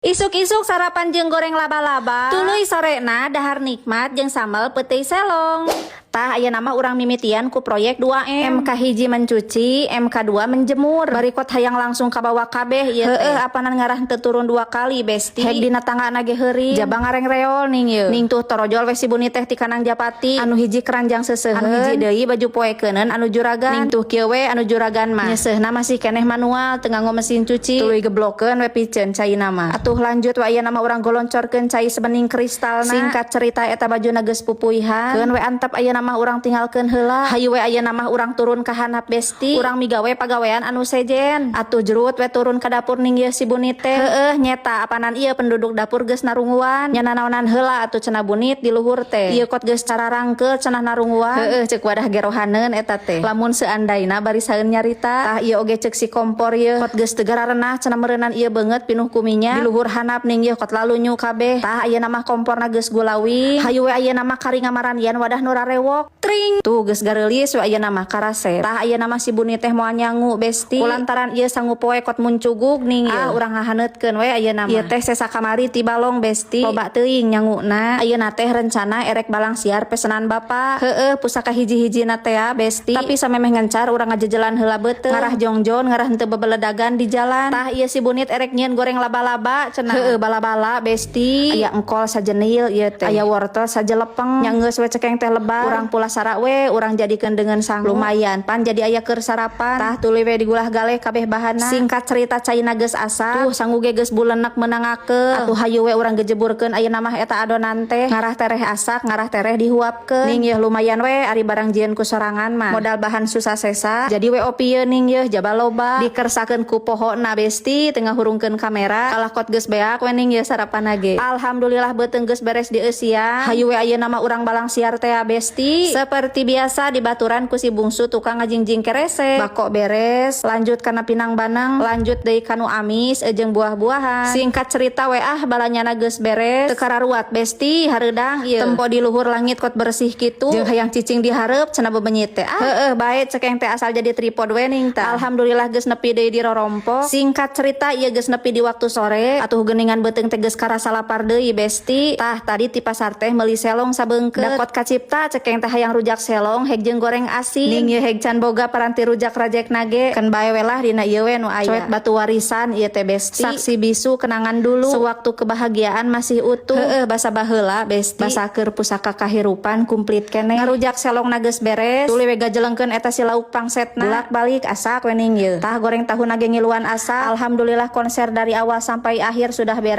Isuk-isuk sarapan jeung goreng laba-laba. Tuluy sorena dahar nikmat jeung sambal peuting selong. Tah aya nama urang mimitian ku proyek 2M. MK hiji mencuci, MK 2 menjemur. Barikot hayang langsung kabawa kabeh ieu teh. Apanan ngarah teu turun 2 kali besti. Heg dina tanggana ge heuring. Jabang ngareng reol ning ieu. Ning tuh torojol we si Buni teh ti Kanang Japati. Anu hiji keranjang seuseheun, anu hiji deui baju poekeuneun anu juragan. Ning tuh kieu we anu juragan mah nyeuseuhna masih keneh manual teu nganggo mesin cuci. Tuluy geblokeun we piceun caina mah. Atuh lanjut we aya nama urang goloncorkeun cai sebening kristalna. Singkat cerita eta bajuna geus pupuihan. Keun we antep aya nama urang tinggalkeun heula. Hayu we aya nama urang turun ka handap besti. Urang migawe pagawean anu sejen. Atuh jerut we turun ka dapur ning ieu si Buni teh. Heueuh nyeta apanan ieu penduduk dapur geus narunguan. Nya nanaonan heula atuh cenah Bunit di luhur teh. Ieu kot geus cararangkeul cenah narunguan. Heueuh ceuk wadah gerohaneun eta teh. Lamun seandaina bari saeun nyarita. Tah ieu oge ceuk si kompor ieu kot geus teu gararenah cenah meureunnan ieu beungeut pinuh ku minyak. Di luhur handap ning ieu kot lalu nyu kabeh. Tah ayeuna mah komporna geus gulawi. Hayu we ayeuna mah karing ngamaranian wadah nu rarewok. Tring tuh geus gareulis we ayeuna mah karase. Tah ayeuna mah si Buni teh moal nyangu besti. Kulantaran ieu sangu poe kot muncugug ning ieu. Urang ngahaneutkeun we ayeuna mah. Ieu teh sesa kamari ti balong besti. Loba teuing nyanguna. Ayeuna teh rencana erek balang siar pesenan bapa. Heueuh pusaka hiji-hijina teh besti. Tapi samemeh ngencar urang ngajejelan heula beuteung. Ngarah jongjon ngarah henteu bebeledagan di jalan. Tah ieu si Bunit erek nyieun goreng laba-laba cenah. Heueuh bala-bala besti. Aya engkol sajenil ieu teh. Aya wortel sajelepeng. Nya geus we cekeng teh lebar. Urang pula sara we urang jadikeun dengan sangu. Lumayan pan jadi aya keur sarapan. Tah tuluy we digulah galeh kabeh bahanna. Singkat cerita caina geus asap. Tuh sangu ge geus bulenek meunangakeun. Atuh hayu we urang gejeburkeun ayeuna mah eta adonan teh. Ngarah tereh asak, ngarah tereh dihuapkeun. Ning yeuh lumayan we ari barang jieun ku sorangan mah. Modal bahan susah sesa. Jadi we opieun ning yeuh jaba loba. Dikersakeun ku pohona besti tengah hurungkeun kamera. Kalah kot geus beak we ning yeuh sarapanna ge. Alhamdulillah beuteung geus beres di eusian. Hayu we ayeuna mah urang balang siar teh besti. Seperti biasa dibaturan ku si bungsu tukang ngajingjing kerese. Bako beres, lanjut kana pinang banang, lanjut deui kanu amis jeung buah-buahan. Singkat cerita we balanyana geus beres. Teu kararuat besti hareudang ieu. Tempo di luhur langit kot bersih kitu. Jeung hayang cicing di hareup cenah bebenyit teh. Heueuh bae cekeng teh asal jadi tripod we ning tah. Alhamdulillah geus nepi deui di rorompok. Singkat cerita ieu geus nepi di waktu sore. Atuh geuningan beuteung teh geus karasa lapar deui besti. Tah tadi ti pasar teh meuli selong sabeungkeut. Dakot kacipta cekeng teh hayang rujak selong heg jeung goreng asin. Ning ieu heg can boga paranti rujak rajekna ge. Keun bae we lah dina ieu we nu aya. Coet batu warisan ieu teh besti. Saksi bisu kenangan dulu. Sewaktu kebahagiaan masih utuh. Heueuh basa baheula besti. Basa keur pusaka kahirupan kumplit keneh. Ngarujak selongna geus beres. Tuluy we gajelengkeun eta si lauk pangsetna. Bolak-balik asak we ning ieu. Tah goreng tahuna ge ngiluan asap. Alhamdulillah konser dari awal sampai akhir sudah beres.